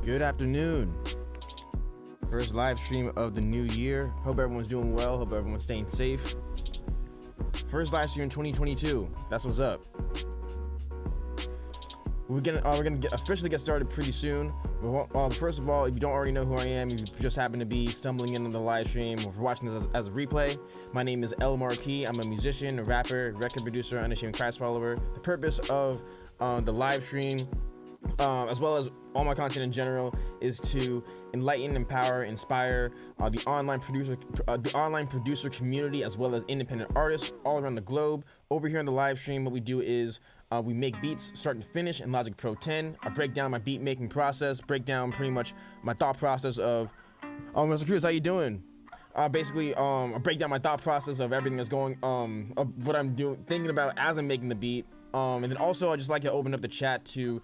Good afternoon. First live stream of the new year. Hope everyone's doing well. Hope everyone's staying safe. First live stream in 2022. That's what's up. We're gonna officially get started pretty soon. First of all, if you don't already know who I am, if you just happen to be stumbling into the live stream or watching this as a replay, my name is El Marquis. I'm a musician, a rapper, record producer, unashamed Christ follower. The purpose of the live stream, as well as all my content in general, is to enlighten, empower, inspire the online producer community, as well as independent artists all around the globe. Over here on the live stream, what we do is we make beats start to finish in Logic Pro 10. I break down my beat making process, break down pretty much my thought process of, Mr. Cruz, how you doing? I break down my thought process of everything that's going, of what I'm thinking about as I'm making the beat. And then also I just like to open up the chat to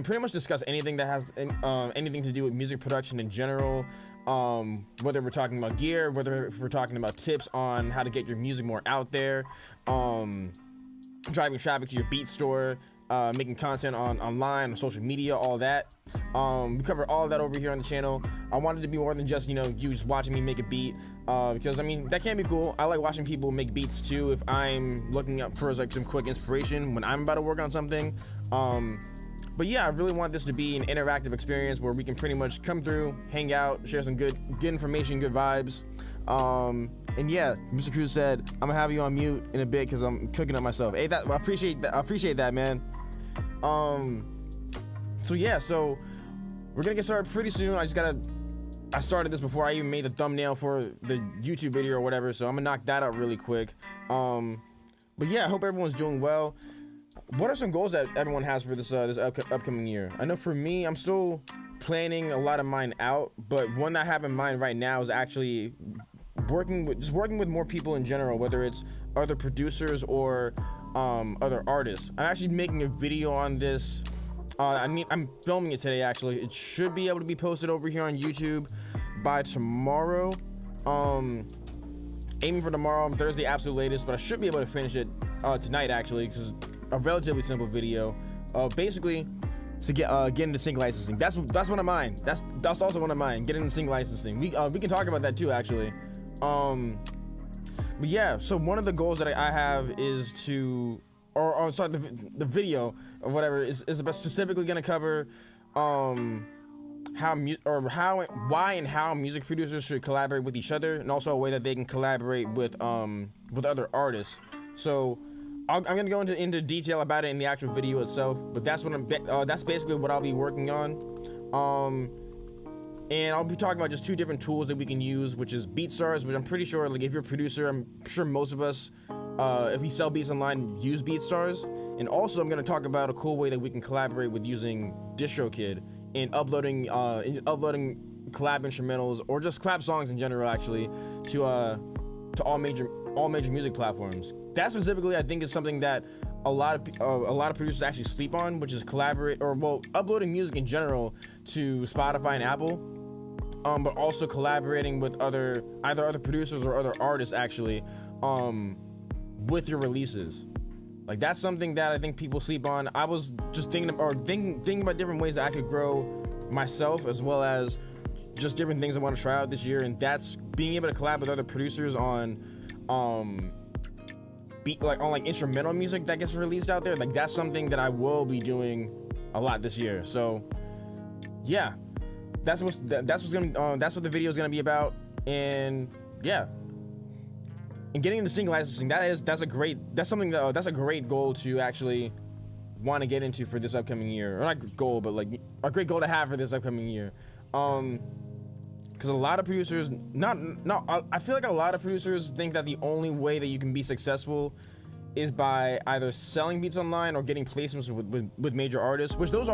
pretty much discuss anything that has anything to do with music production in general, whether we're talking about gear, whether we're talking about tips on how to get your music more out there, driving traffic to your beat store, making content online, on social media, all that. We cover all of that over here on the channel. I wanted to be more than just, you just watching me make a beat, because I mean, that can be cool. I like watching people make beats too if I'm looking up for like some quick inspiration when I'm about to work on something. But yeah, I really want this to be an interactive experience where we can pretty much come through, hang out, share some good information, good vibes. And yeah, Mr. Cruz said I'm gonna have you on mute in a bit because I'm cooking up myself. Hey, I appreciate that, man. So yeah, so we're gonna get started pretty soon. I started this before I even made the thumbnail for the YouTube video or whatever, so I'm gonna knock that out really quick. But yeah, I hope everyone's doing well. What are some goals that everyone has for this upcoming year? I know for me, I'm still planning a lot of mine out, but one that I have in mind right now is actually working with more people in general, whether it's other producers or other artists. I'm actually making a video on this. I'm filming it today, actually. It should be able to be posted over here on YouTube by tomorrow. Aiming for tomorrow, Thursday, absolute latest, but I should be able to finish it tonight, actually, because it's a relatively simple video. Basically, to get into sync licensing. That's one of mine. That's also one of mine. Get into sync licensing. We can talk about that too, actually. But yeah, so one of the goals that I have is to, the video or whatever is specifically going to cover why and how music producers should collaborate with each other, and also a way that they can collaborate with other artists. So I'm gonna go into detail about it in the actual video itself, but that's basically what I'll be working on. And I'll be talking about just two different tools that we can use, which is BeatStars, which I'm pretty sure, like, if you're a producer, I'm sure most of us, if we sell beats online, use BeatStars. And also I'm gonna talk about a cool way that we can collaborate with using DistroKid in uploading collab instrumentals, or just collab songs in general, actually, to all major music platforms. That specifically, I think, is something that a lot of producers actually sleep on, which is uploading music in general to Spotify and Apple, but also collaborating with either other producers or other artists, actually, with your releases. Like, that's something that I think people sleep on. I was just thinking about different ways that I could grow myself, as well as just different things I want to try out this year, and that's being able to collab with other producers on instrumental music that gets released out there. Like, that's something that I will be doing a lot this year. So yeah, that's what the video is gonna be about. And yeah, and getting into sync licensing, that's a great goal to actually want to get into for this upcoming year. Or not goal, but like a great goal to have for this upcoming year. Because a lot of producers, I feel like a lot of producers think that the only way that you can be successful is by either selling beats online or getting placements with major artists, which those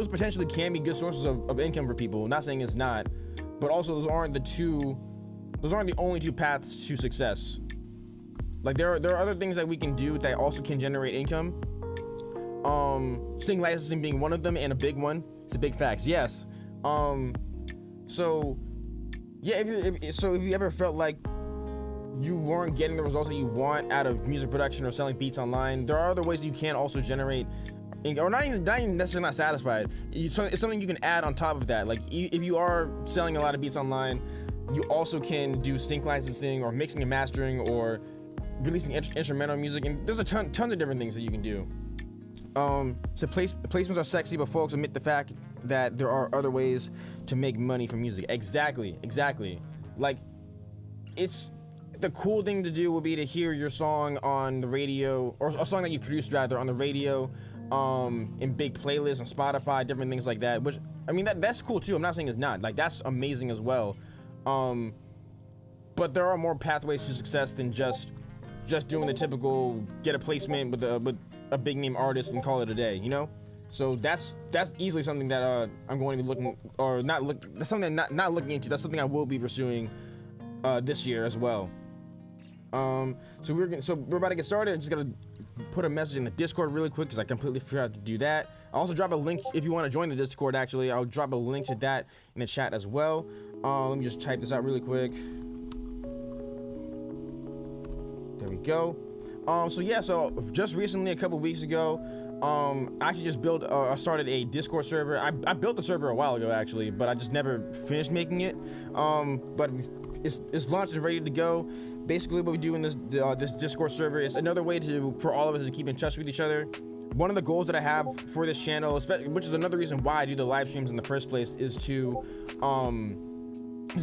potentially can be good sources of income for people. I'm not saying it's not, but also those aren't the only two paths to success. Like, there are other things that we can do that also can generate income. Sync licensing being one of them, and a big one. It's a big facts, yes. So yeah, if you ever felt like you weren't getting the results that you want out of music production or selling beats online, there are other ways that you can also generate or not even necessarily not satisfied. It's something you can add on top of that. Like if you are selling a lot of beats online, you also can do sync licensing or mixing and mastering or releasing instrumental music, and there's a tons of different things that you can do. So placements are sexy, but folks admit the fact that there are other ways to make money from music. Exactly. Like, it's the cool thing to do would be to hear your song on the radio, or a song that you produced rather on the radio, in big playlists on Spotify, different things like that. Which, I mean, that's cool too. I'm not saying it's not. Like, that's amazing as well. But there are more pathways to success than just doing the typical get a placement with a big name artist and call it a day, you know? So that's easily something that I'm going to be looking, or not look. That's something not looking into. That's something I will be pursuing this year as well. So we're about to get started. I just gotta put a message in the Discord really quick because I completely forgot to do that. I'll also drop a link if you want to join the Discord. Actually, I'll drop a link to that in the chat as well. Let me just type this out really quick. There we go. So just recently, a couple weeks ago, I actually just started a Discord server. I built the server a while ago actually, but I just never finished making it. But it's launched and ready to go. Basically, what we do in this Discord server is another way for all of us to keep in touch with each other. One of the goals that I have for this channel, which is another reason why I do the live streams in the first place, is to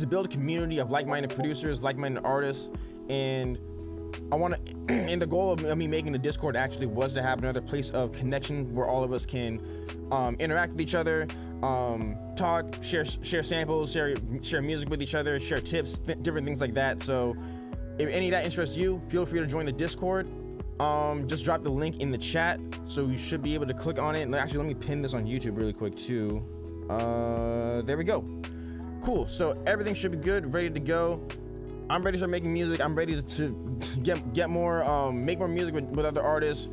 build a community of like-minded producers, like-minded artists, and I want to, and the goal of me making the Discord actually was to have another place of connection where all of us can interact with each other, talk, share samples, share music with each other, share tips, different things like that. So if any of that interests you, feel free to join the Discord. Just drop the link in the chat, so you should be able to click on it. And actually, let me pin this on YouTube really quick too. There we go. Cool. So everything should be good, ready to go. I'm ready to start making music. I'm ready to get more, make more music with other artists,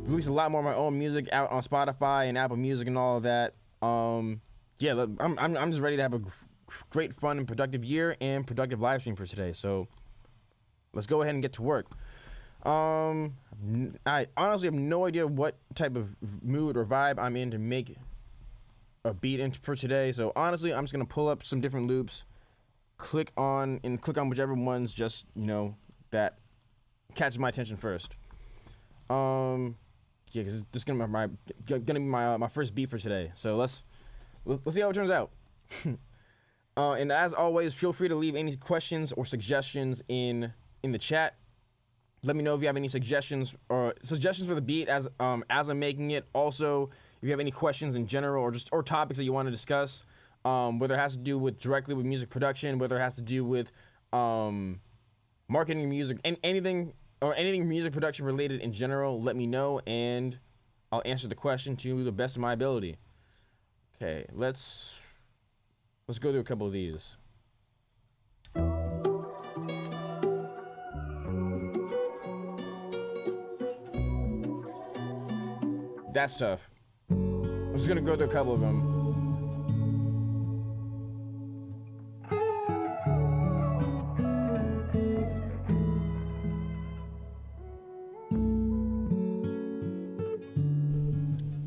release a lot more of my own music out on Spotify and Apple Music and all of that. Yeah, look, I'm just ready to have a great, fun, and productive year and productive live stream for today. So let's go ahead and get to work. I honestly have no idea what type of mood or vibe I'm in to make a beat for today. So honestly, I'm just gonna pull up some different loops. Click on whichever ones just, that catches my attention first. Yeah, because this is gonna be my first beat for today. So let's see how it turns out. And as always, feel free to leave any questions or suggestions in the chat. Let me know if you have any suggestions for the beat as I'm making it. Also, if you have any questions in general or topics that you want to discuss. Whether it has to do directly with music production, whether it has to do with marketing music, and anything music production related in general, let me know and I'll answer the question to the best of my ability. Okay, let's go through a couple of these. That's tough. I'm just gonna go through a couple of them.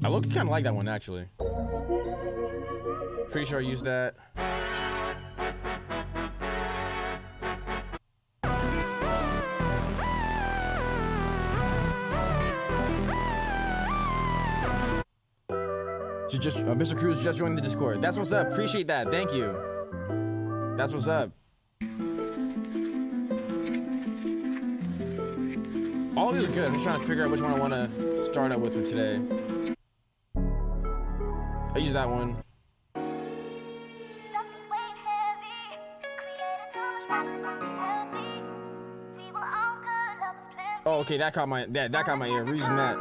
I look kind of like that one actually. Pretty sure I used that. So Mr. Cruz just joined the Discord. That's what's up. Appreciate that. Thank you. That's what's up. All these are good. I'm just trying to figure out which one I want to start out with for today. I use that one. Oh, okay, that caught my ear. We're using that.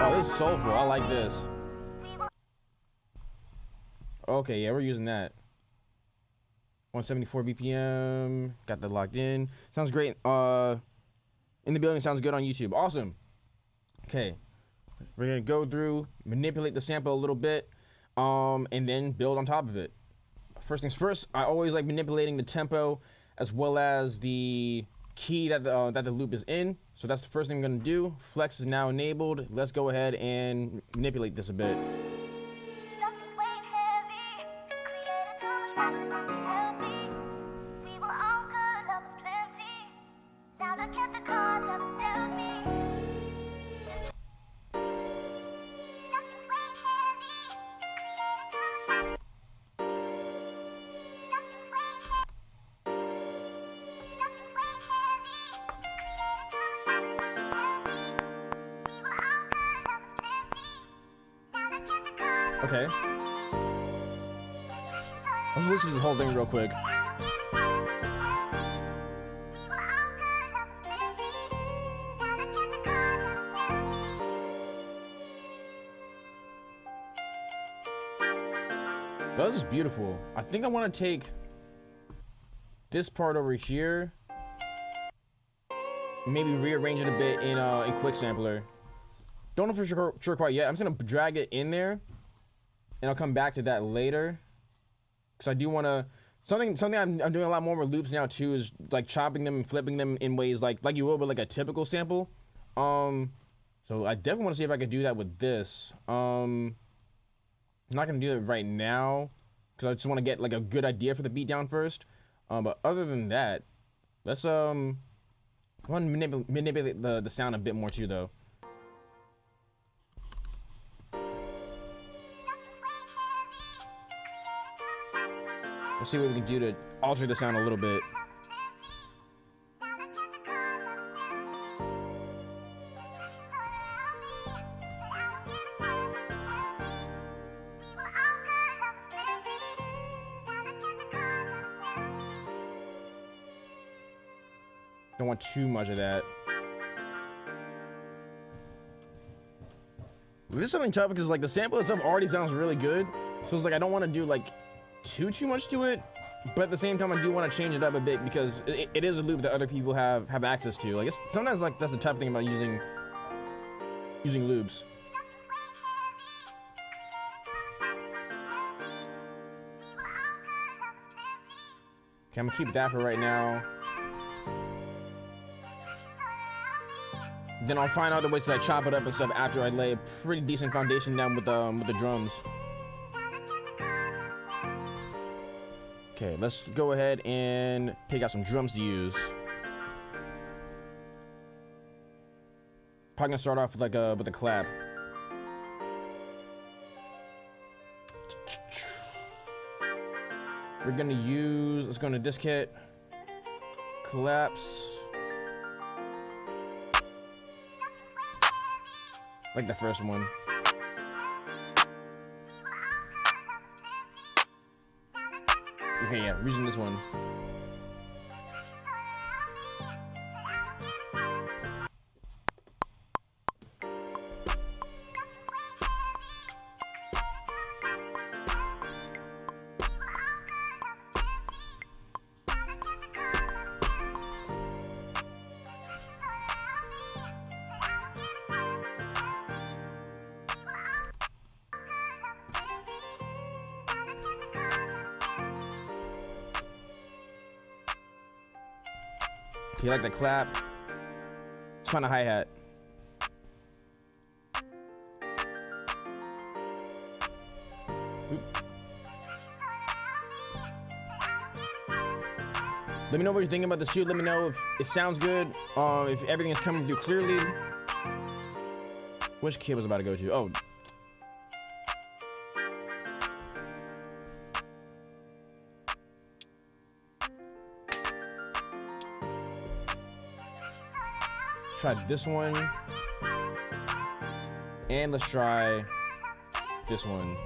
Oh, this is soulful. I like this. Okay, yeah, we're using that. 174 BPM. Got that locked in. Sounds great. In the building sounds good on YouTube. Awesome. Okay, we're gonna go through, manipulate the sample a little bit, and then build on top of it. First things first, I always like manipulating the tempo as well as the key that the loop is in. So that's the first thing I'm gonna do. Flex is now enabled. Let's go ahead and manipulate this a bit. Okay. Let's listen to this whole thing real quick. That is beautiful. I think I want to take this part over here, maybe rearrange it a bit in Quick Sampler. Don't know for sure quite yet. I'm just gonna drag it in there, and I'll come back to that later. Because I do want to something I'm doing a lot more with loops now too is like chopping them and flipping them in ways like you would with like a typical sample. So I definitely want to see if I could do that with this. I'm not gonna do it right now because I just want to get like a good idea for the beat down first. But other than that, let's I want to manipulate the sound a bit more too though. Let's see what we can do to alter the sound a little bit. Don't want too much of that. This is something tough because like the sample itself already sounds really good. So it's like I don't want to do like too much to it, but at the same time I do want to change it up a bit because it is a loop that other people have access to. Like it's sometimes like that's the tough thing about using loops. Okay, I'm gonna keep that for right now. Then I'll find other ways to like chop it up and stuff after I lay a pretty decent foundation down with the drums. Okay, let's go ahead and pick out some drums to use. Probably gonna start off with with a clap. We're gonna use, let's go into disc kit, collapse. Like the first one. Okay, yeah, we're using this one. Okay, like the clap. Let's find a hi-hat. Let me know what you're thinking about the shoot. Let me know if it sounds good. If everything is coming through clearly. Which kid was about to go to? Oh. Try this one. And let's try this one.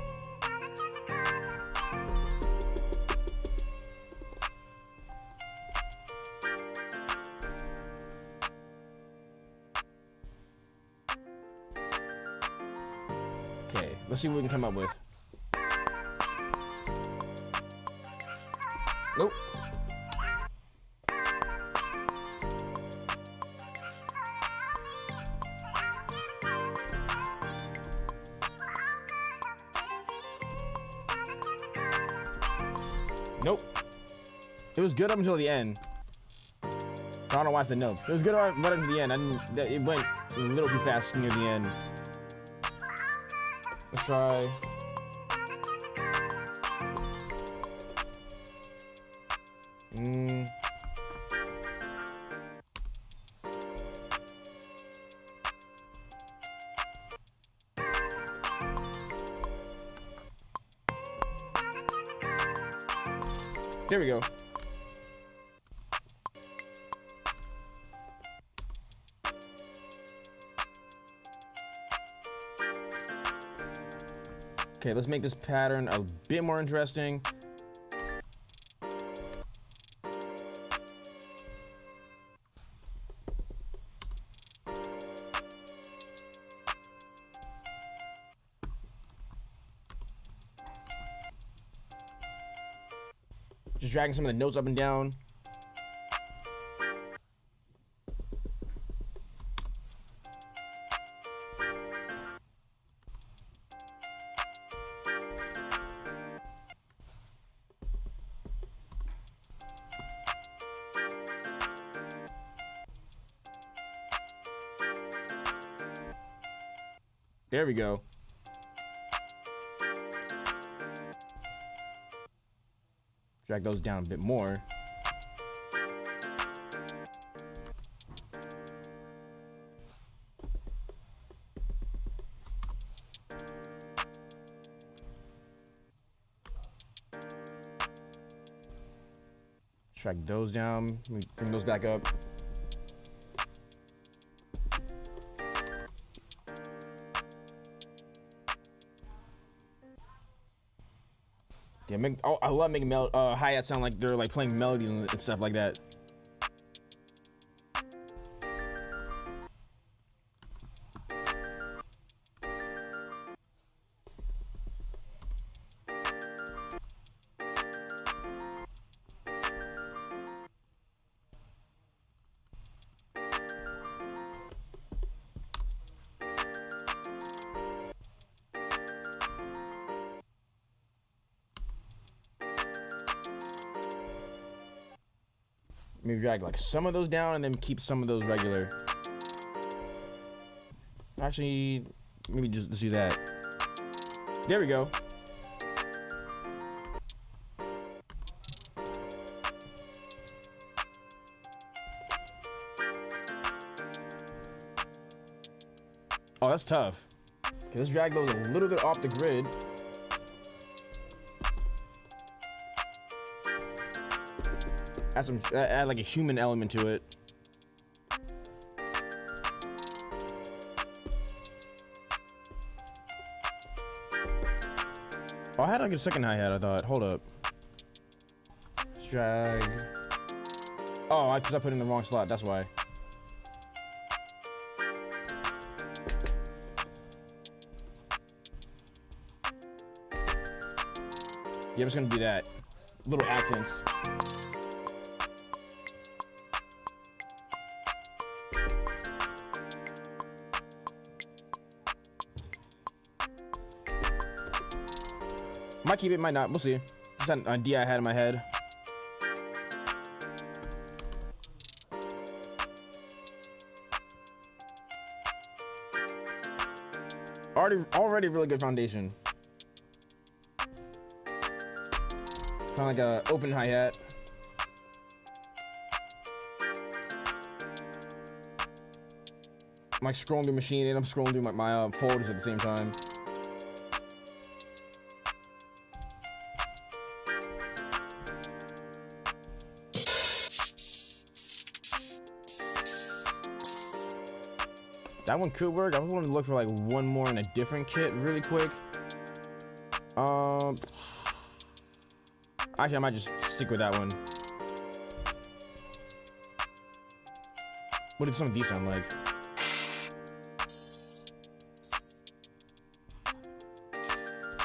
Okay, let's see what we can come up with. Nope. Nope. It was good up until the end. I don't know why I said no. It was good right up to the end. It went a little too fast near the end. Let's try. There we go. Okay, let's make this pattern a bit more interesting. Just dragging some of the notes up and down. There we go. Drag those down a bit more. Drag those down. Bring those back up. Yeah, I love making hi-hats sound like they're like playing melodies and stuff like that. Maybe drag like some of those down and then keep some of those regular. Actually, maybe just do that. There we go. Oh, that's tough. Okay, let's drag those a little bit off the grid. Add like a human element to it. Oh, I had like a second hi-hat, I thought. Hold up. Let's drag. Oh, because I put it in the wrong slot, that's why. Yeah, I'm just gonna do that. Little accents. Might keep it, might not. We'll see. Just an idea I had in my head. Already really good foundation. Kind of like a open hi-hat. I'm like scrolling through machine and I'm scrolling through my folders at the same time. That one could work. I was wanting to look for like one more in a different kit really quick. Actually, I might just stick with that one. What did some of these sound like?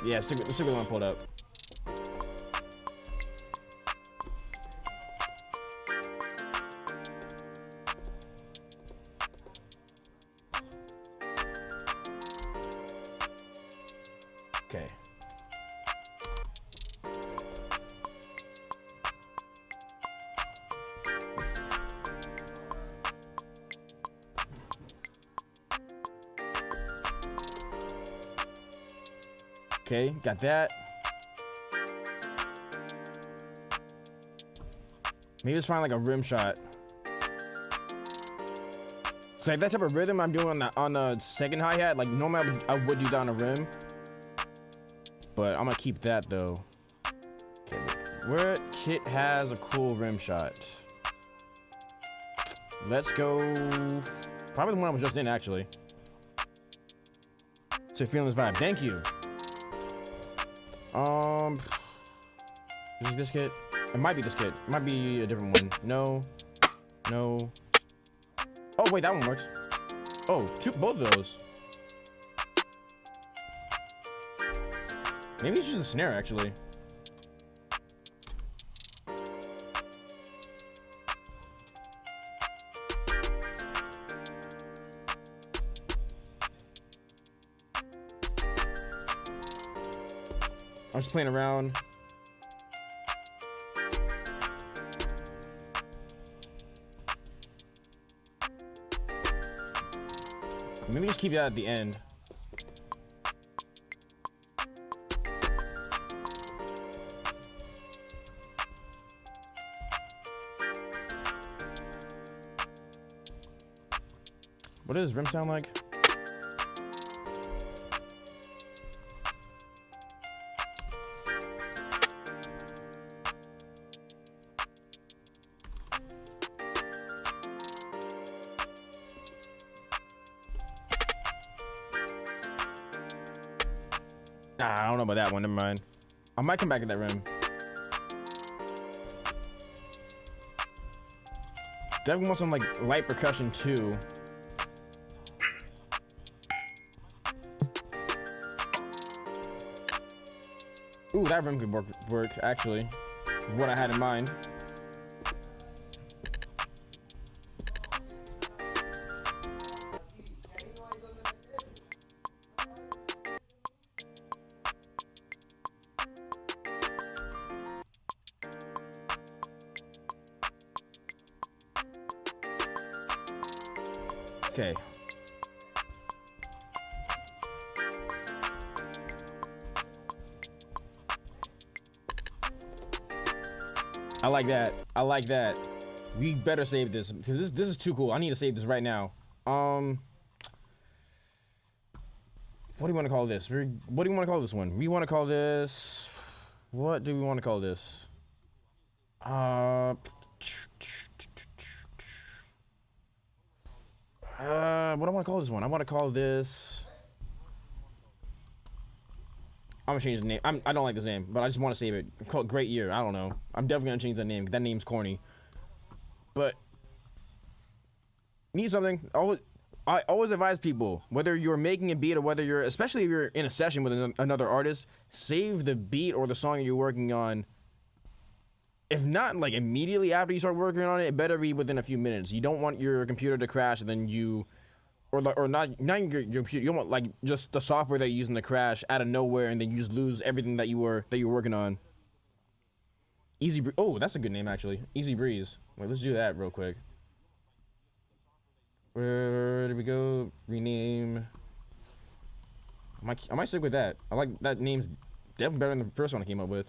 Yeah, stick with the one pulled up. Okay. Okay, got that. Maybe just find like a rim shot. So like that type of rhythm I'm doing on the second hi-hat, like normally I would do that on a rim. But I'm gonna keep that though. Okay, where Kit has a cool rim shot. Let's go. Probably the one I was just in actually. So feeling this vibe. Thank you. Is this Kit? It might be this Kit. It might be a different one. No. No. Oh wait, that one works. Oh, both of those. Maybe it's just a snare actually. I'm just playing around. Maybe just keep that at the end. What does rim sound like? I don't know about that one. Never mind. I might come back at that rim. Definitely want some like light percussion too. Ooh, that rim could work actually. What I had in mind. Okay. I like that. I like that. We better save this because this is too cool. I need to save this right now. What do you want to call this? What do you want to call this one? We want to call this. What do we want to call this? What do I want to call this one? I want to call this. I'm gonna change the name. I don't like this name, but I just want to save it. Call it Great Year. I don't know. I'm definitely gonna change that name. That name's corny. But need something. I always advise people, whether you're making a beat or whether you're, especially if you're in a session with another artist, save the beat or the song you're working on. If not like immediately after you start working on it, it better be within a few minutes. You don't want your computer to crash and then you. Or not your computer. You don't want like just the software that you're using to crash out of nowhere, and then you just lose everything that you were working on. Oh, that's a good name actually. Easy Breeze. Wait, let's do that real quick. Where did we go? Rename. I might stick with that. I like that name's definitely better than the first one I came up with.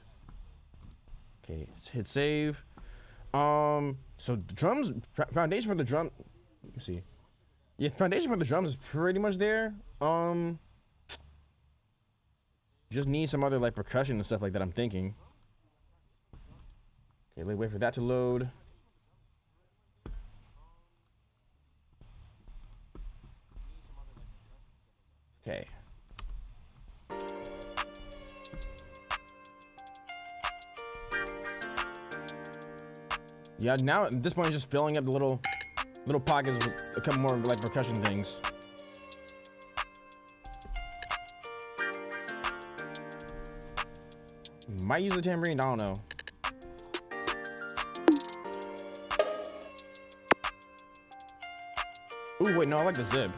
Okay, let's hit save. So the drums, foundation for the drum. Let me see. Yeah, foundation for the drums is pretty much there. Just need some other like percussion and stuff like that, I'm thinking. Okay, wait for that to load. Okay. Yeah, now at this point, I'm just filling up the little pockets with a couple more like percussion things. Might use the tambourine, I don't know. Ooh, wait, no, I like the zip.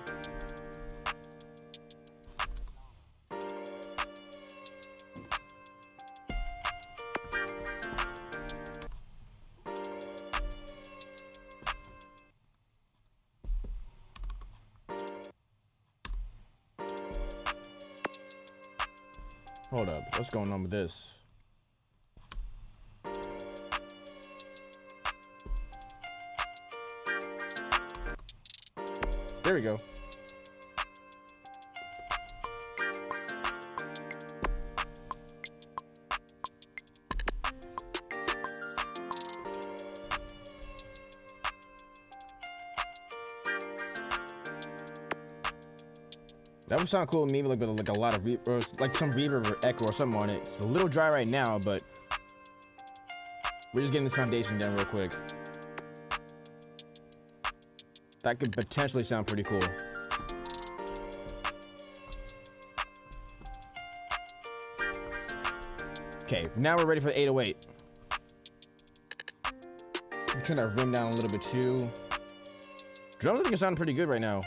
Hold up. What's going on with this? There we go. That would sound cool, maybe like a lot of or like some reverb or echo or something on it. It's a little dry right now, but we're just getting this foundation down real quick. That could potentially sound pretty cool. Okay, now we're ready for the 808. I'm turn that rim down a little bit too. Drums I think are sounding pretty good right now.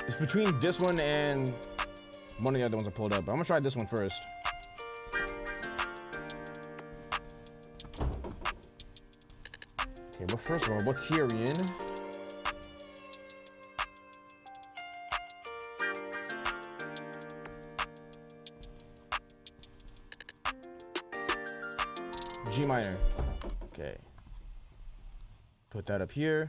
It's between this one and one of the other ones I pulled up. I'm gonna try this one first. Okay, well, first of all, what key are we in? G minor. Okay. Put that up here.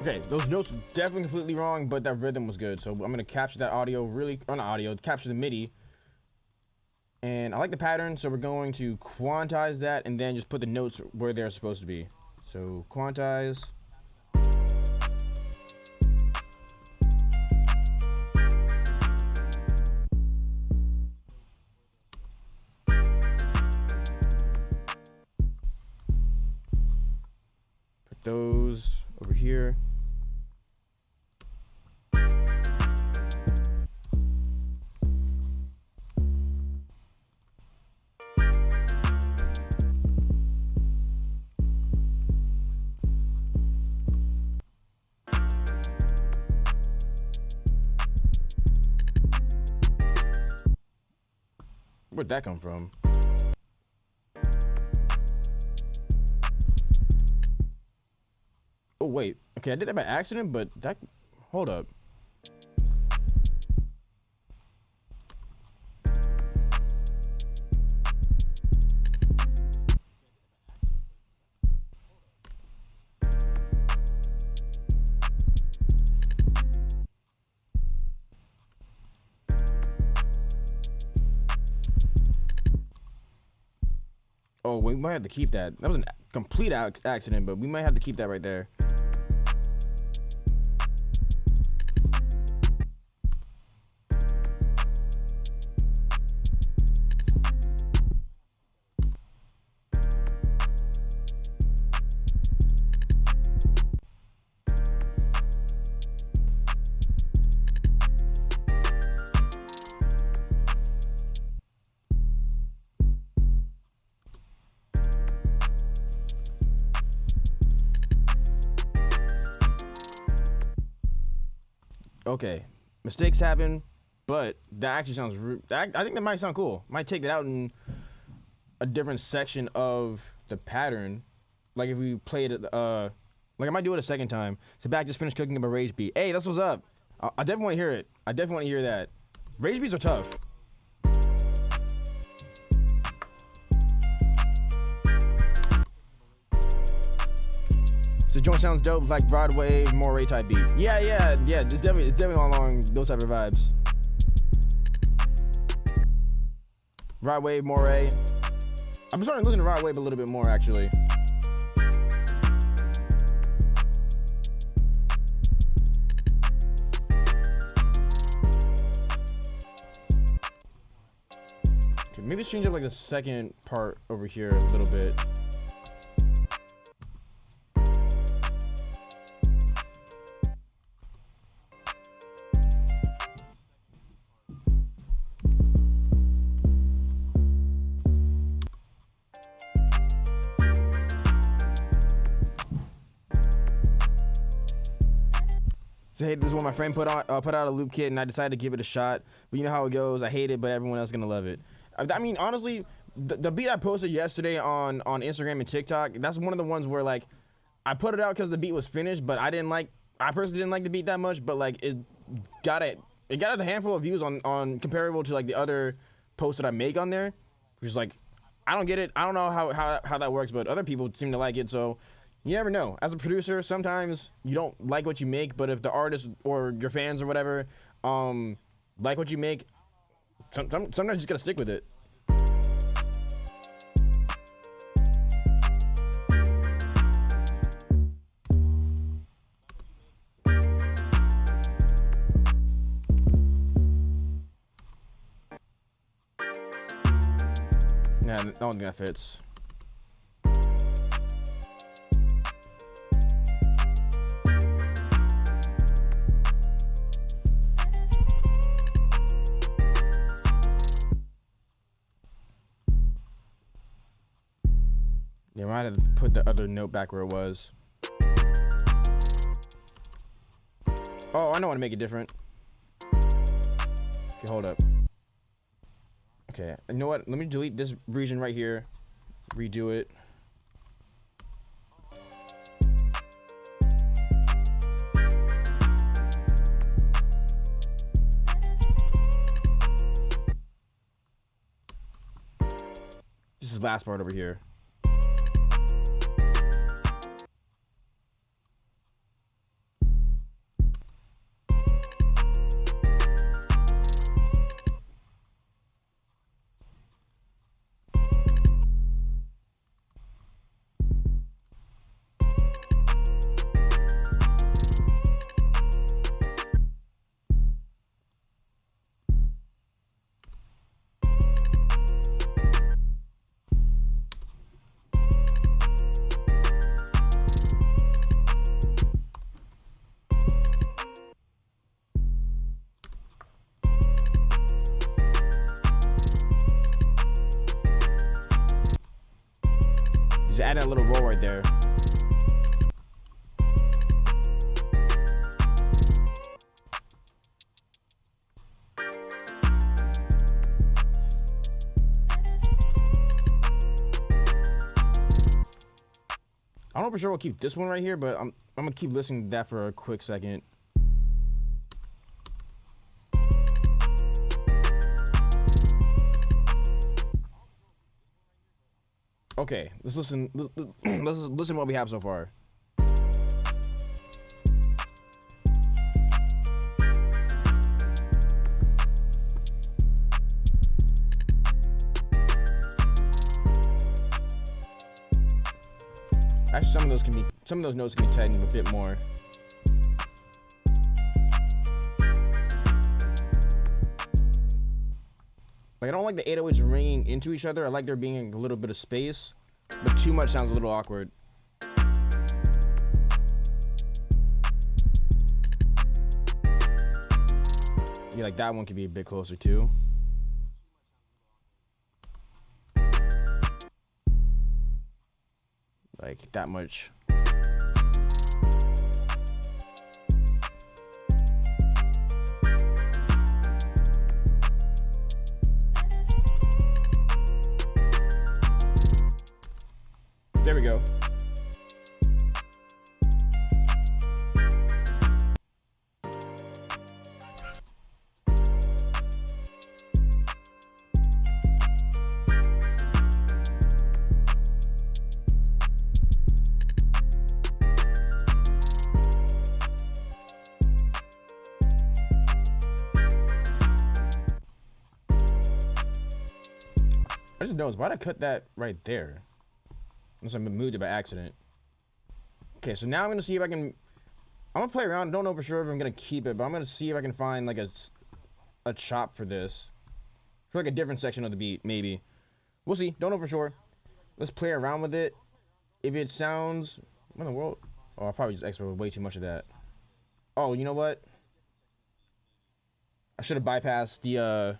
Okay, those notes were definitely completely wrong, but that rhythm was good. So I'm gonna capture that audio really, or not audio, capture the MIDI. And I like the pattern, so we're going to quantize that and then just put the notes where they're supposed to be. So quantize. Put those over here. Where'd that come from? Oh, wait. Okay, I did that by accident, but that... Hold up. Oh, we might have to keep that. That was a complete accident, but we might have to keep that right there. Okay, mistakes happen, but that actually sounds. I think that might sound cool. Might take that out in a different section of the pattern, like if we played it. Like I might do it a second time. So back, just finished cooking up a rage beat. Hey, that's what's up. I definitely want to hear it. I definitely want to hear that. Rage beats are tough. This joint sounds dope, like Broadway, Moray type beat. Yeah. It's definitely along those type of vibes. Rod Wave, Moray. I'm starting to listen to Rod Wave a little bit more actually. Okay, maybe change up like the second part over here a little bit. So hey, this is what my friend put out a loop kit, and I decided to give it a shot. But you know how it goes. I hate it, but everyone else is gonna love it. I mean, honestly, the beat I posted yesterday on Instagram and TikTok, that's one of the ones where like I put it out because the beat was finished, but I personally didn't like the beat that much. But like it got a handful of views on comparable to like the other posts that I make on there, which is like I don't get it. I don't know how that works, but other people seem to like it. So you never know. As a producer, sometimes you don't like what you make, but if the artist or your fans or whatever like what you make, sometimes you just gotta stick with it. Yeah, I don't think that fits. Yeah, I might have to put the other note back where it was. Oh, I know how to make it different. Okay, hold up. Okay, you know what? Let me delete this region right here. Redo it. This is the last part over here. Just add that little roll right there. I don't know for sure we'll keep this one right here, but I'm gonna keep listening to that for a quick second. Okay, let's listen. Let's listen to what we have so far. Actually, some of those notes can be tightened a bit more. Like, I don't like the 808s ringing into each other. I like there being a little bit of space, but too much sounds a little awkward. Yeah, like that one could be a bit closer too. Like that much. There we go. I just noticed, why'd I cut that right there? Unless I moved it by accident. Okay, so now I'm gonna see if I can. I'm gonna play around. Don't know for sure if I'm gonna keep it, but I'm gonna see if I can find like a chop for this, for like a different section of the beat, maybe. We'll see. Don't know for sure. Let's play around with it. If it sounds, what in the world? Oh, I probably just exported way too much of that. Oh, you know what? I should have bypassed the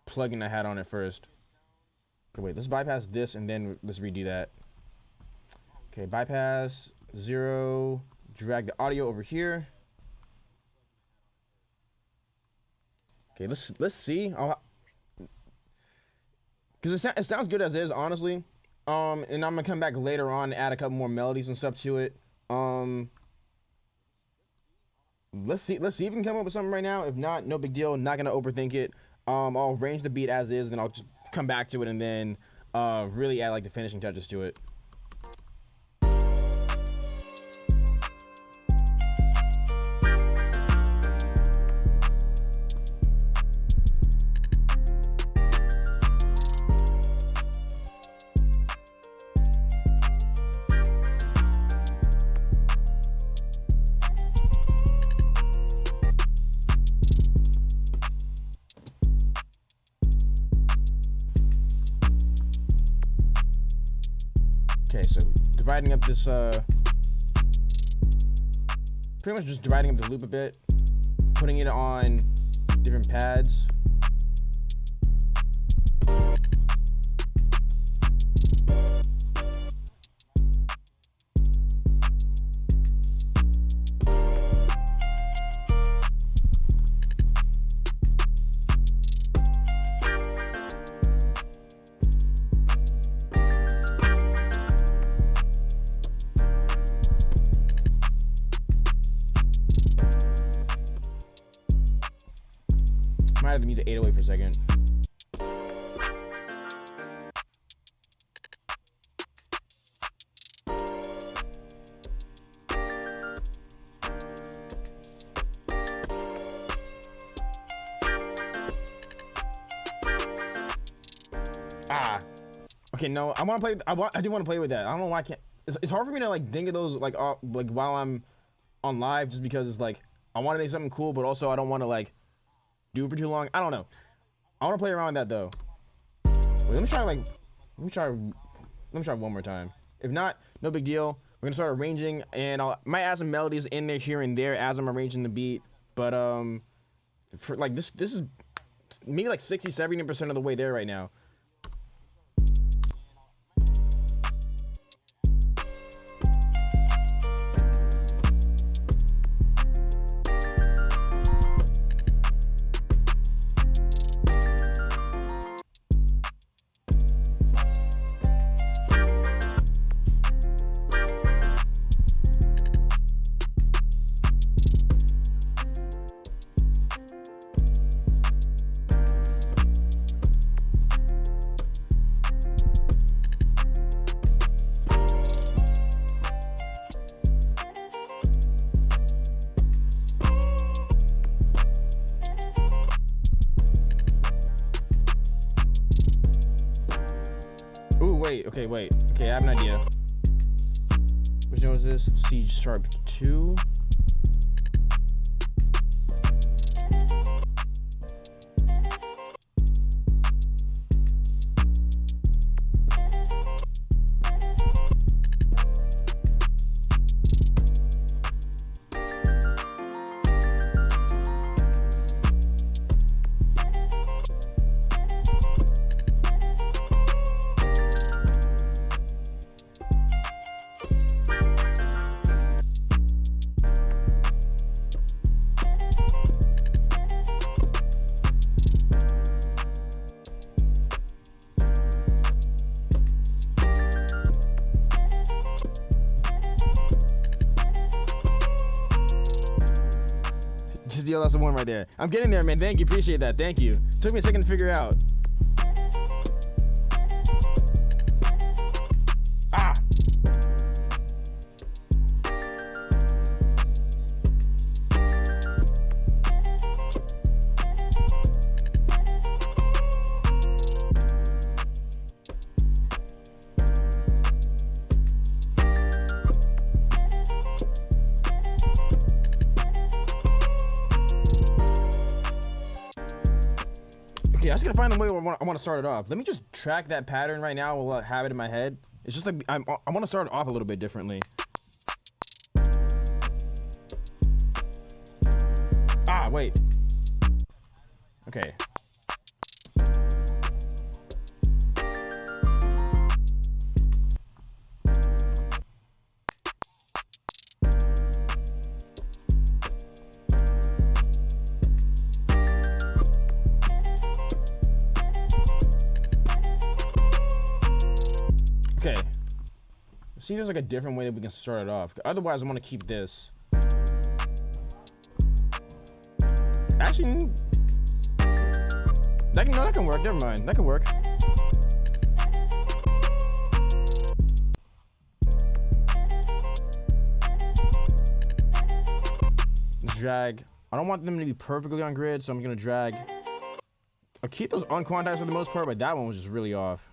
plugin I had on it first. Okay, wait. Let's bypass this and then let's redo that. Okay, bypass 0, drag the audio over here. Okay, let's see. Because it sounds good as is, honestly. And I'm gonna come back later on and add a couple more melodies and stuff to it. Let's see if we can come up with something right now. If not, no big deal. Not gonna overthink it. I'll arrange the beat as is, then I'll just come back to it and then really add like the finishing touches to it. Okay, so dividing up this, pretty much just dividing up the loop a bit, putting it on different pads. Might have to mute the 808 for a second. Okay, no, I want to play. I do want to play with that. I don't know why I can't. It's hard for me to like think of those like while I'm on live, just because it's like I want to make something cool, but also I don't want to like do it for too long. I don't know. I want to play around with that though. Wait, let me try one more time. If not, no big deal. We're gonna start arranging, and I might add some melodies in there here and there as I'm arranging the beat. But for, like this is maybe like 60-70% of the way there right now. Ooh, wait. Okay, I have an idea. Which note is this? C sharp 2. Just the last one right there. I'm getting there, man. Thank you. Appreciate that. Thank you. Took me a second to figure out. Okay, I just gotta find the way I want to start it off. Let me just track that pattern right now. We'll have it in my head. It's just like I want to start it off a little bit differently. Wait. Okay. see if there's like a different way that we can start it off. Otherwise, I'm gonna keep this. Actually, that can work. Never mind. That can work. Let's drag. I don't want them to be perfectly on grid, so I'm gonna drag. I'll keep those unquantized for the most part, but that one was just really off.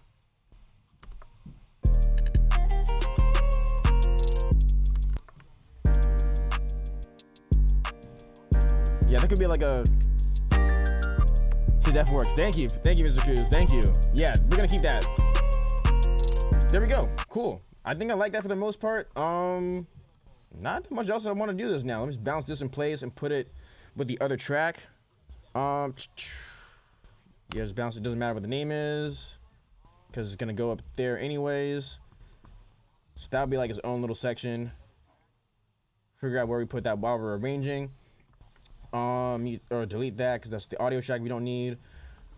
Yeah, that could be like a... See, that works. Thank you, Mr. Cruz. Thank you. Yeah, we're gonna keep that. There we go. Cool. I think I like that for the most part. Not that much else I want to do this now. Let me just bounce this in place and put it with the other track. Yeah, just bounce it. Doesn't matter what the name is, because it's gonna go up there anyways. So that'll be like its own little section. Figure out where we put that while we're arranging. Or delete that because that's the audio track we don't need.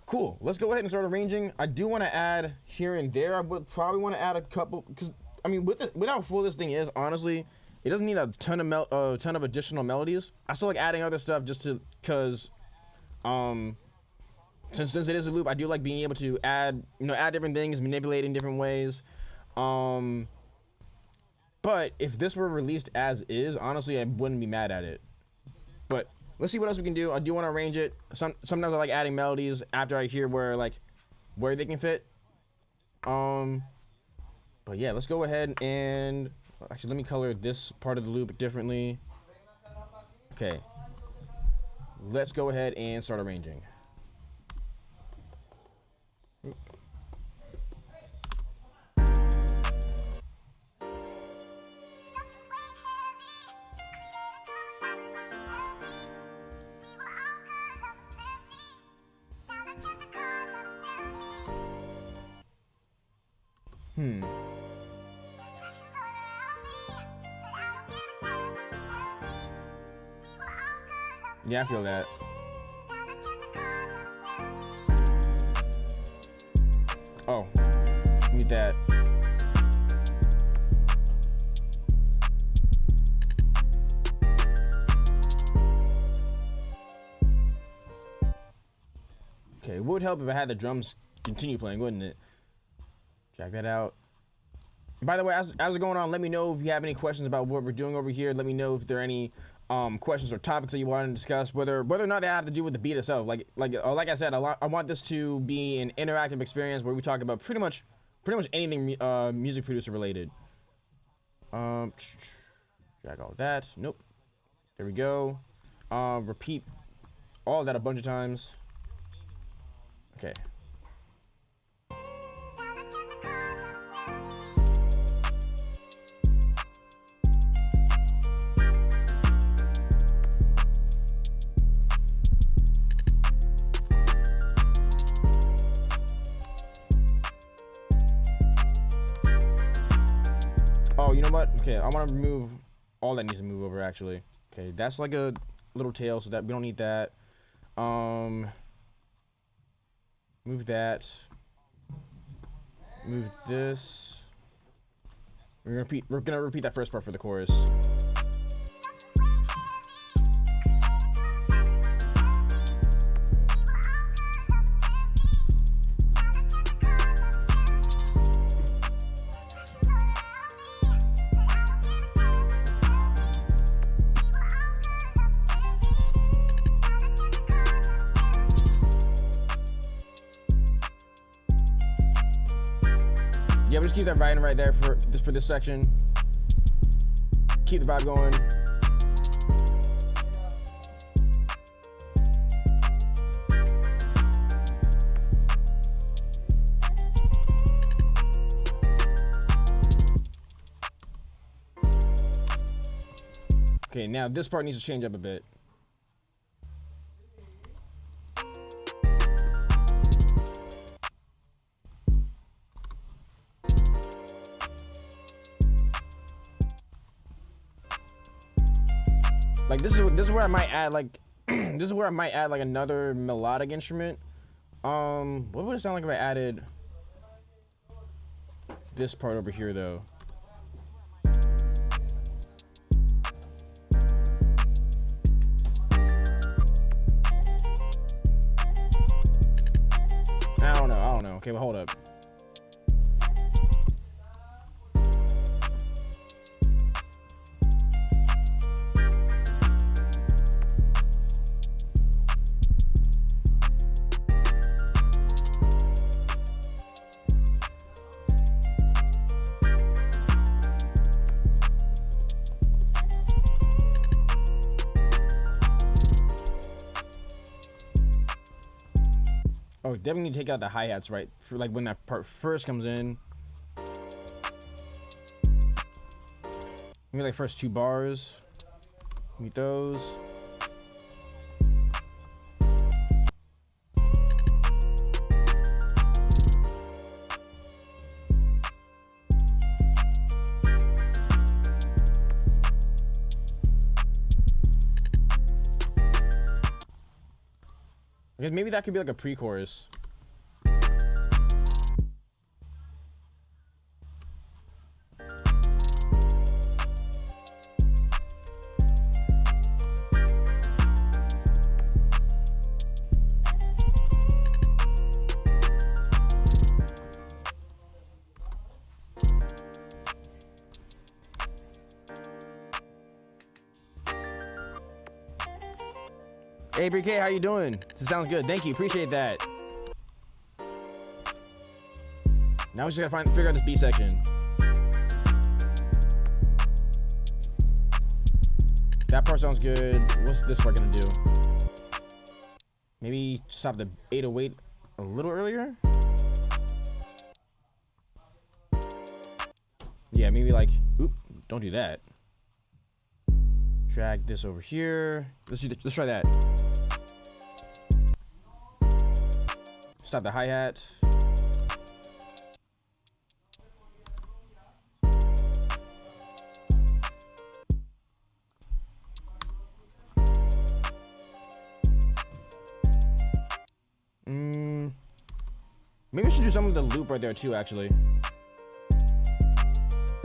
Cool. Let's go ahead and start arranging. I do want to add here and there. I would probably want to add a couple, because I mean, with how full this thing is, honestly, it doesn't need a ton of additional melodies. I still like adding other stuff just to, because since it is a loop, I do like being able to add different things, manipulate in different ways. But if this were released as is, honestly, I wouldn't be mad at it. But let's see what else we can do. I do want to arrange it. Sometimes I like adding melodies after I hear where they can fit. But yeah, let's go ahead and actually let me color this part of the loop differently. Okay. Let's go ahead and start arranging. Yeah, I feel that. Oh, need that. Okay, it would help if I had the drums continue playing, wouldn't it? Check that out. By the way, as we're going on, let me know if you have any questions about what we're doing over here. Let me know if there are any questions or topics that you want to discuss, whether or not they have to do with the beat itself. Like I said, I want this to be an interactive experience where we talk about pretty much anything music producer related. Drag all that. Nope. There we go. Repeat all of that a bunch of times. Okay. Oh, you know what? Okay, I want to remove all that needs to move over, actually. Okay, that's like a little tail, so that we don't need that. Move that. Move this. We're gonna repeat that first part for the chorus. Yeah, we'll just keep that writing right there for this section. Keep the vibe going. Okay, now this part needs to change up a bit. Like this is where I might add like this is where I might add like another melodic instrument. What would it sound like if I added this part over here though? Okay, well, hold up. Oh, definitely need to take out the hi-hats, right? For like when that part first comes in. Maybe like first 2 bars. Meet those. I guess maybe that could be like a pre-chorus. Hey, BK, how you doing? This sounds good. Thank you. Appreciate that. Now we just gotta figure out this B section. That part sounds good. What's this part gonna do? Maybe stop the 808 a little earlier? Yeah, maybe like, oop, don't do that. Drag this over here. Let's try that. Stop the hi-hat. Maybe we should do some of the loop right there too, actually.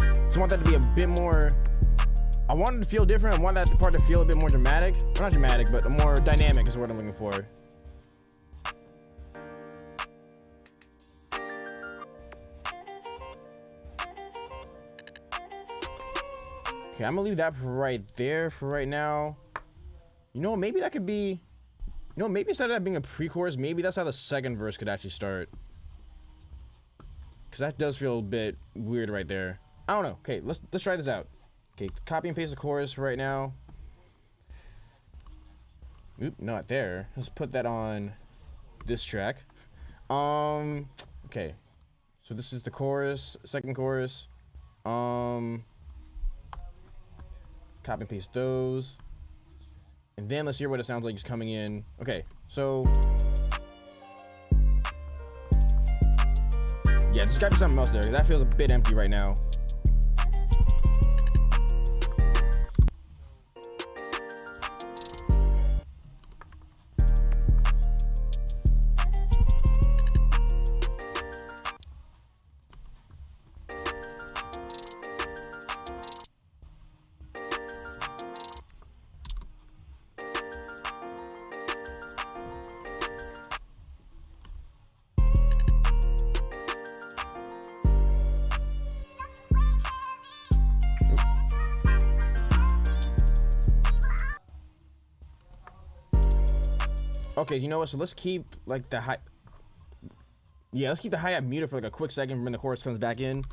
So I want that to be a bit more, I want it to feel different. I want that part to feel a bit more dramatic. Well, not dramatic, but more dynamic is what I'm looking for. Okay, I'm gonna leave that right there for right now. You know, maybe that could be, you know, maybe instead of that being a pre-chorus, maybe that's how the second verse could actually start. Because that does feel a bit weird right there. I don't know. Okay, let's try this out. Okay, copy and paste the chorus right now. Oop, not there. Let's put that on this track. Okay. So this is the chorus, second chorus. Copy and paste those. And then let's hear what it sounds like just coming in. Okay, so yeah, just got to something else there. That feels a bit empty right now. Okay, you know what? So let's keep like the high. Yeah, let's keep the hi-hat muted for like a quick second when the chorus comes back in.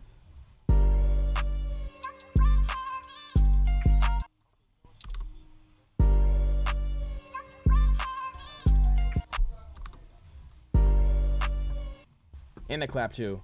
And the clap too.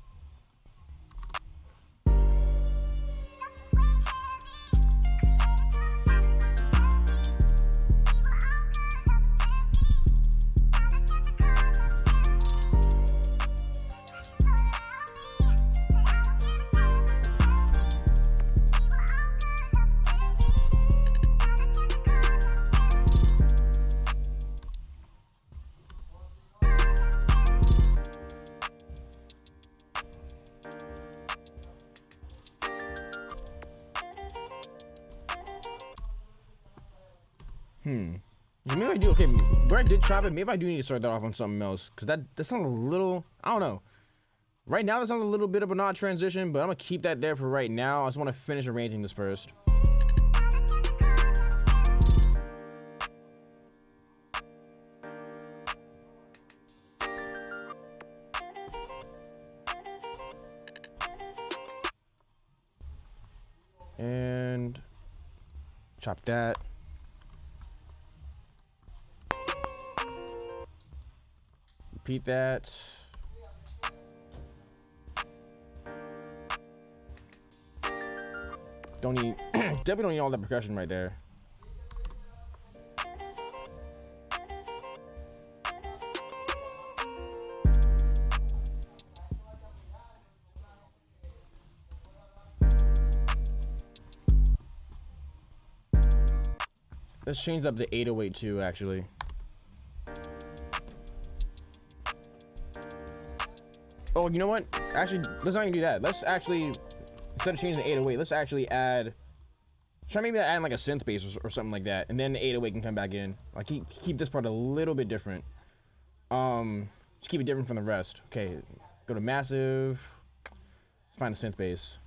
Maybe I do, okay, where I did chop it, maybe I do need to start that off on something else. Because that sounds a little, I don't know. Right now, that sounds a little bit of an odd transition, but I'm gonna keep that there for right now. I just want to finish arranging this first. And chop that. Repeat that. Don't need, definitely don't need all that percussion right there. Let's change up the 808 too, actually. Oh, you know what? Actually, let's not even do that. Let's actually, instead of changing the 808, let's actually add, try maybe add like a synth bass or something like that, and then the 808 can come back in. Like keep this part a little bit different. Just keep it different from the rest. Okay, go to massive. Let's find a synth bass.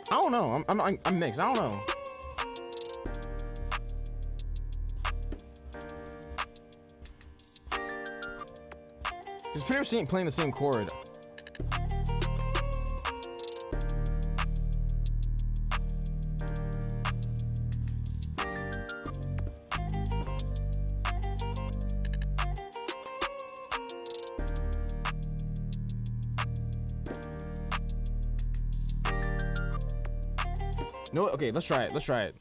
I don't know. I'm mixed. I don't know. It's pretty much playing the same chord. No, okay, let's try it. Let's try it.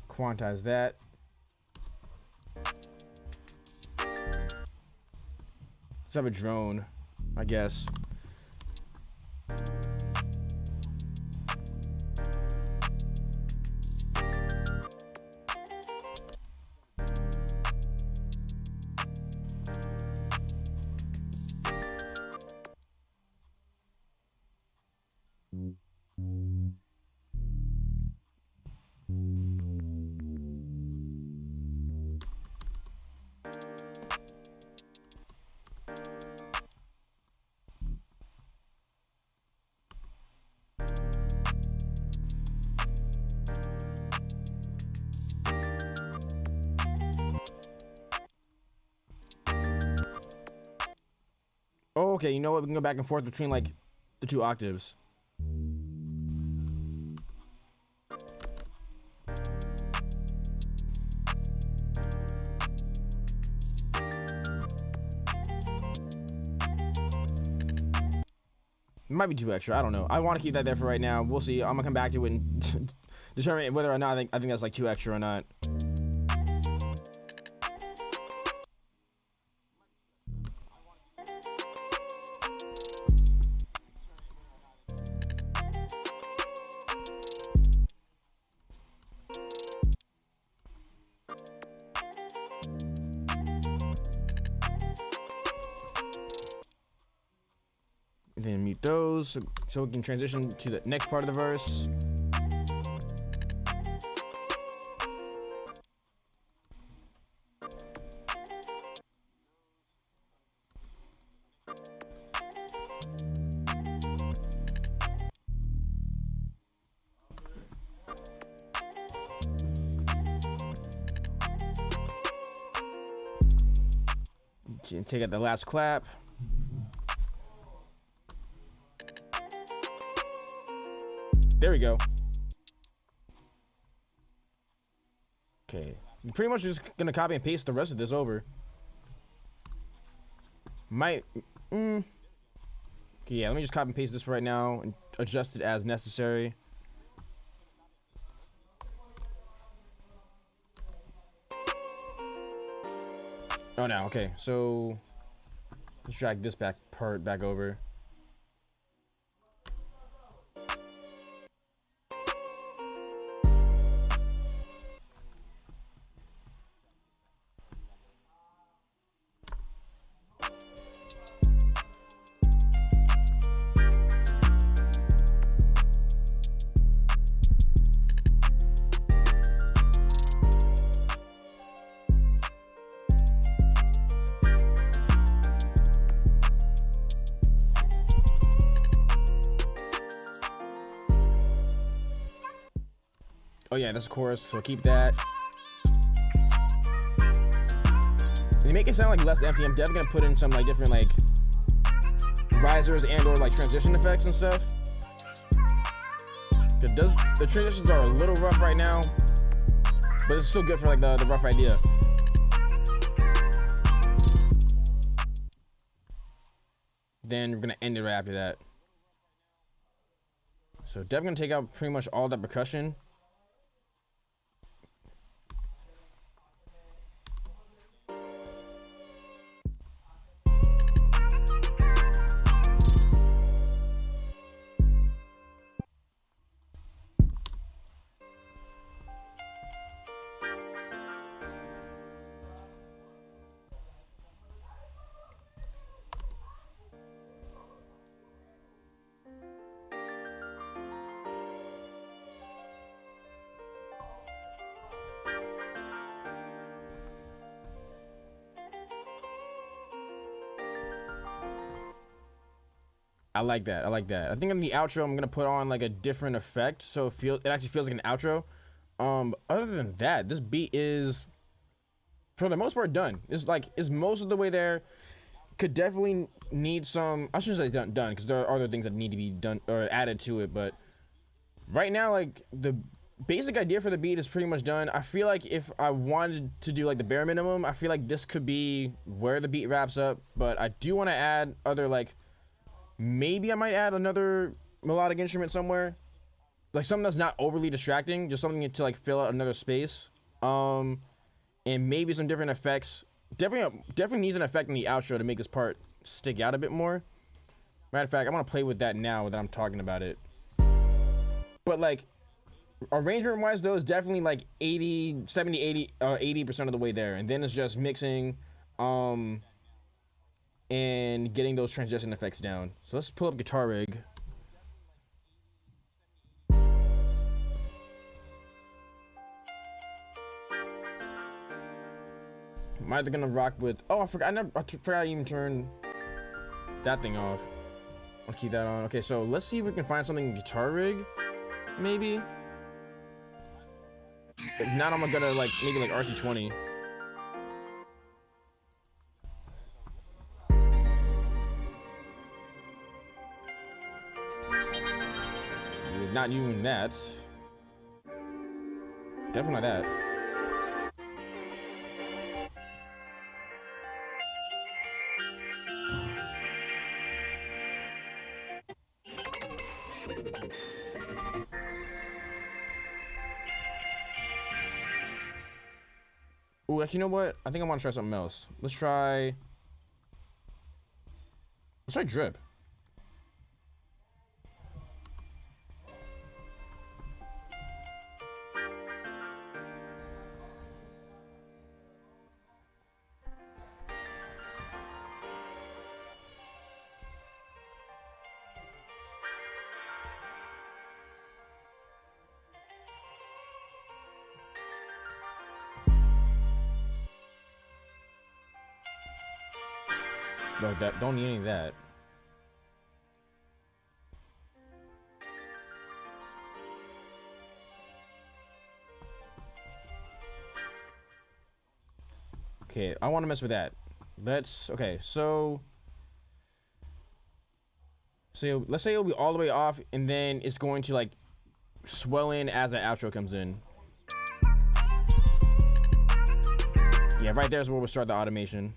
Quantize that. Let's have a drone, I guess. Oh, okay, you know what? We can go back and forth between, like, the two octaves. It might be too extra. I don't know. I want to keep that there for right now. We'll see. I'm gonna come back to it and determine whether or not I think that's like too extra or not. Then mute those so we can transition to the next part of the verse. Take out the last clap. There we go. Okay. I'm pretty much just gonna copy and paste the rest of this over. Okay, yeah, let me just copy and paste this right now and adjust it as necessary. Oh, no, okay, so let's drag this part back over. Oh yeah, that's a chorus, so keep that. And to make it sound like less empty, I'm definitely gonna put in some like different like risers and or like transition effects and stuff. The transitions are a little rough right now, but it's still good for like the rough idea. Then we're gonna end it right after that. So definitely gonna take out pretty much all that percussion. I like that. I like that. I think in the outro, I'm gonna put on like a different effect, so it actually feels like an outro. Other than that, this beat is, for the most part, done. It's most of the way there. Could definitely need some. I shouldn't say done because there are other things that need to be done or added to it. But right now, like the basic idea for the beat is pretty much done. I feel like if I wanted to do like the bare minimum, I feel like this could be where the beat wraps up. But I do want to add other like. Maybe I might add another melodic instrument somewhere, like something that's not overly distracting, just something to like fill out another space. And maybe some different effects. Definitely needs an effect in the outro to make this part stick out a bit more. Matter of fact, I want to play with that now that I'm talking about it. But like arrangement wise though, is definitely like 80% of the way there, and then it's just mixing and getting those transition effects down. So let's pull up Guitar Rig. I'm either gonna rock with. Oh, I forgot. I forgot to even turn that thing off. I'll keep that on. Okay, so let's see if we can find something in Guitar Rig, maybe. If not, I'm gonna like maybe like RC20. Not using that. Definitely not that. Ooh, actually, you know what? I think I want to try something else. Let's try drip. Like that, don't need any of that. Okay, I want to mess with that. Okay, so let's say it'll be all the way off, and then it's going to like swell in as the outro comes in. Yeah, right there is where we'll start the automation.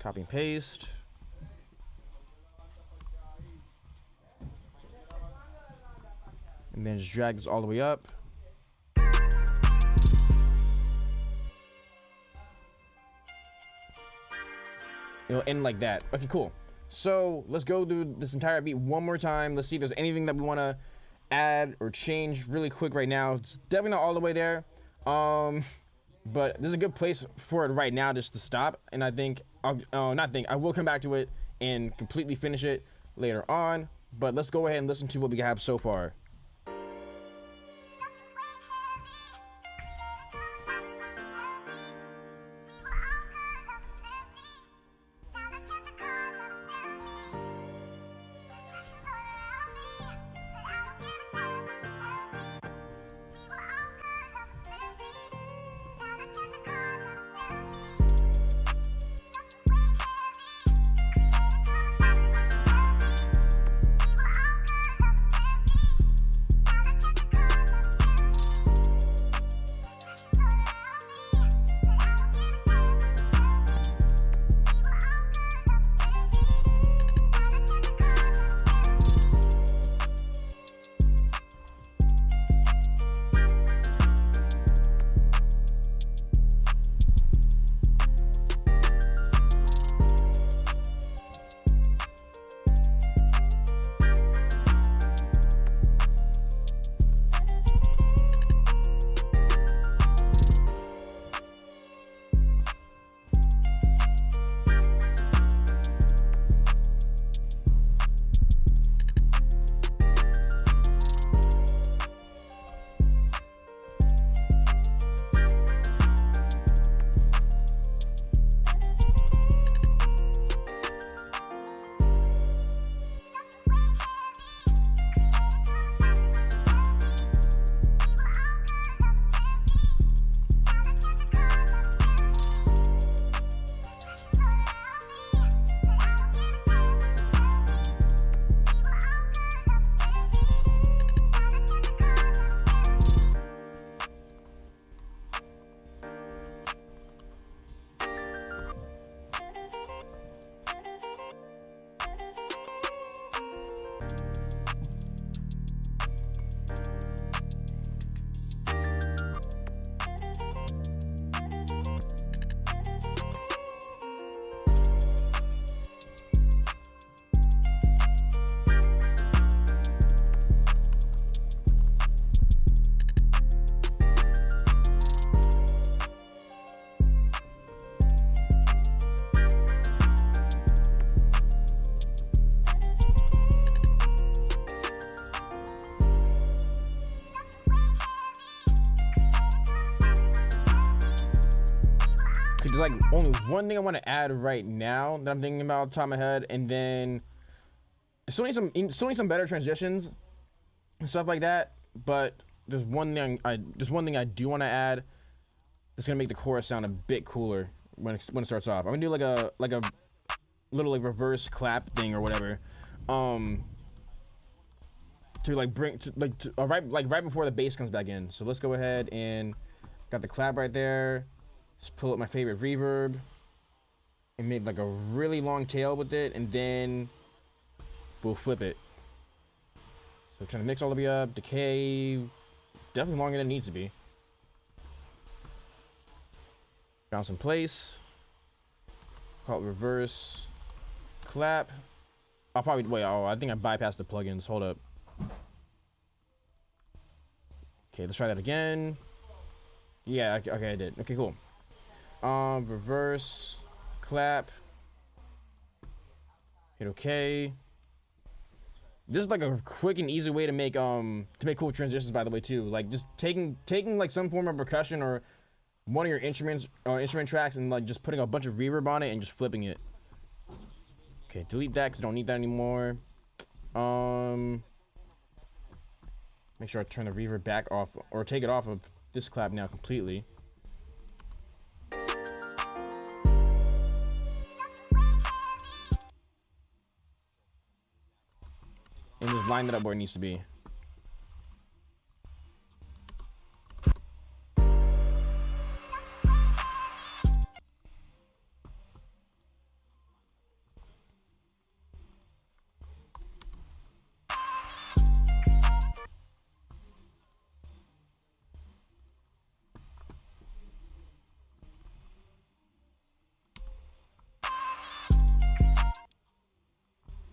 Copy and paste. And then just drag this all the way up. It'll end like that. Okay, cool. So let's go through this entire beat one more time. Let's see if there's anything that we want to add or change really quick right now. It's definitely not all the way there. But this is a good place for it right now just to stop. And I think, I will come back to it and completely finish it later on. But let's go ahead and listen to what we have so far. There's like only one thing I want to add right now that I'm thinking about off the top of my head, and then still need some better transitions and stuff like that. But there's one thing I do want to add that's gonna make the chorus sound a bit cooler when it starts off. I'm gonna do like a little like reverse clap thing or whatever, to like bring to right before the bass comes back in. So let's go ahead and got the clap right there. Just pull up my favorite reverb and make like a really long tail with it, and then we'll flip it. So trying to mix all the way up, decay, definitely longer than it needs to be. Bounce in place. Call it reverse clap. I'll probably wait. Oh, I think I bypassed the plugins. Hold up. Okay, let's try that again. Yeah, okay, I did. Okay, cool. Reverse clap. Hit OK. This is like a quick and easy way to make cool transitions, by the way, too. Like just taking like some form of percussion or one of your instruments or instrument tracks and like just putting a bunch of reverb on it and just flipping it. Okay, delete that because I don't need that anymore. Make sure I turn the reverb back off or take it off of this clap now completely. and just line it up where it needs to be.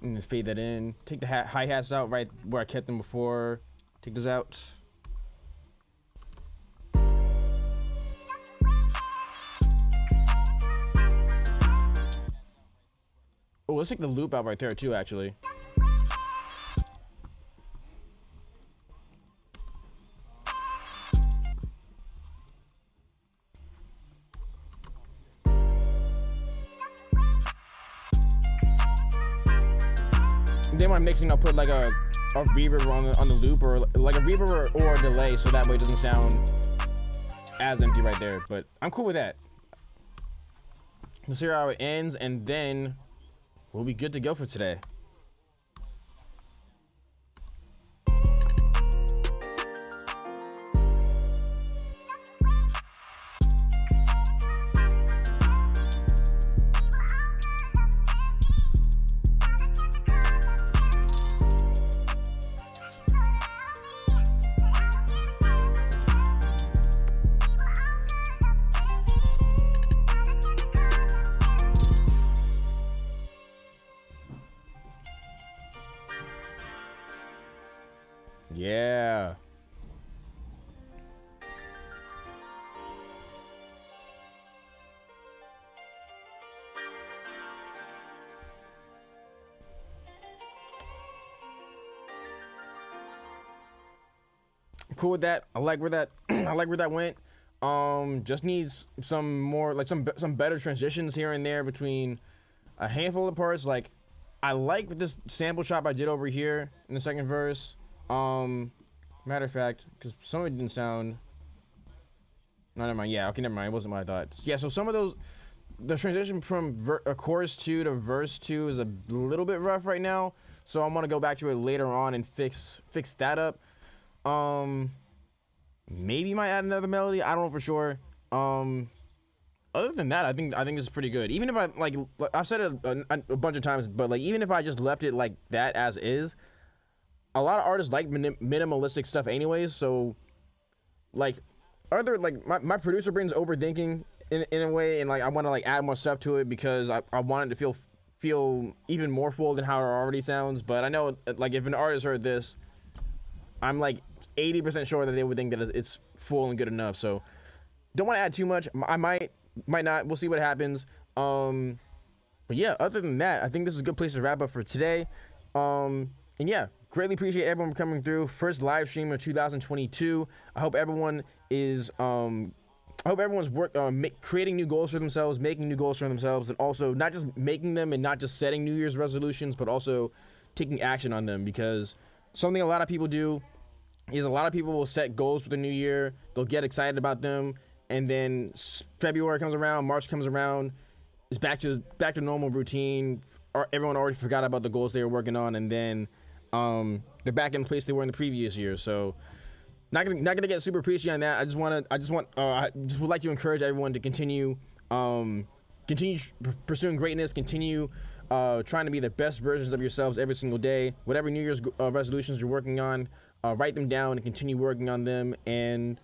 And fade that in. Take the hi-hats out right where I kept them before. Take those out. Oh, let's take the loop out right there too, actually. Then when I'm mixing, I'll put like a reverb on the loop, or like a reverb or a delay, so that way it doesn't sound as empty right there. But I'm cool with that. Let's see how it ends, and then we'll be good to go for today. Yeah. Cool with that. I like where that I like where that went. Just needs some more, like some better transitions here and there between a handful of parts. Like, I like this sample chop I did over here in the second verse. Matter of fact, because some of it didn't sound. No, never mind. Yeah, okay, never mind. It wasn't what I thought. Yeah, so some of those, the transition from chorus 2 to verse 2 is a little bit rough right now. So I'm gonna go back to it later on and fix that up. Maybe might add another melody. I don't know for sure. Other than that, I think this is pretty good. Even if I, like, I've said it a bunch of times, but like, even if I just left it like that as is, a lot of artists like minimalistic stuff anyways. So like, my producer brings overthinking in a way, and like I want to like add more stuff to it because I want it to feel even more full than how it already sounds. But I know, like, if an artist heard this, I'm like 80% sure that they would think that it's full and good enough. So don't want to add too much. I might not. We'll see what happens. But yeah, other than that, I think this is a good place to wrap up for today. And yeah, greatly appreciate everyone for coming through. First live stream of 2022. I hope everyone is I hope everyone's creating new goals for themselves, making new goals for themselves, and also not just making them and not just setting New Year's resolutions, but also taking action on them. Because something a lot of people do is a lot of people will set goals for the new year. They'll get excited about them, and then February comes around, March comes around, it's back to normal routine. Everyone already forgot about the goals they were working on, and then they're back in the place they were in the previous year. So not gonna get super preachy on that. I just would like to encourage everyone to continue pursuing greatness, continue trying to be the best versions of yourselves every single day. Whatever New Year's resolutions you're working on, write them down and continue working on them, and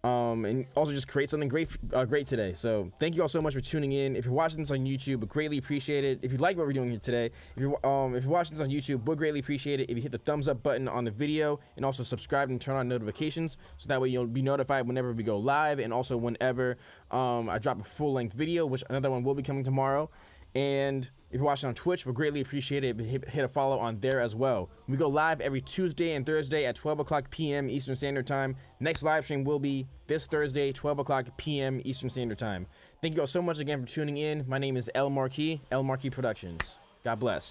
also just create something great today. So thank you all so much for tuning in. If you're watching this on YouTube, would greatly appreciate it. If you like what we're doing here today, if you're watching this on YouTube, would greatly appreciate it if you hit the thumbs up button on the video, and also subscribe and turn on notifications, so that way you'll be notified whenever we go live, and also whenever I drop a full-length video, which another one will be coming tomorrow. And if you're watching on Twitch, we'd greatly appreciate it if you hit a follow on there as well. We go live every Tuesday and Thursday at 12 o'clock p.m. Eastern Standard Time. Next live stream will be this Thursday, 12 o'clock p.m. Eastern Standard Time. Thank you all so much again for tuning in. My name is El Marquis Productions. God bless.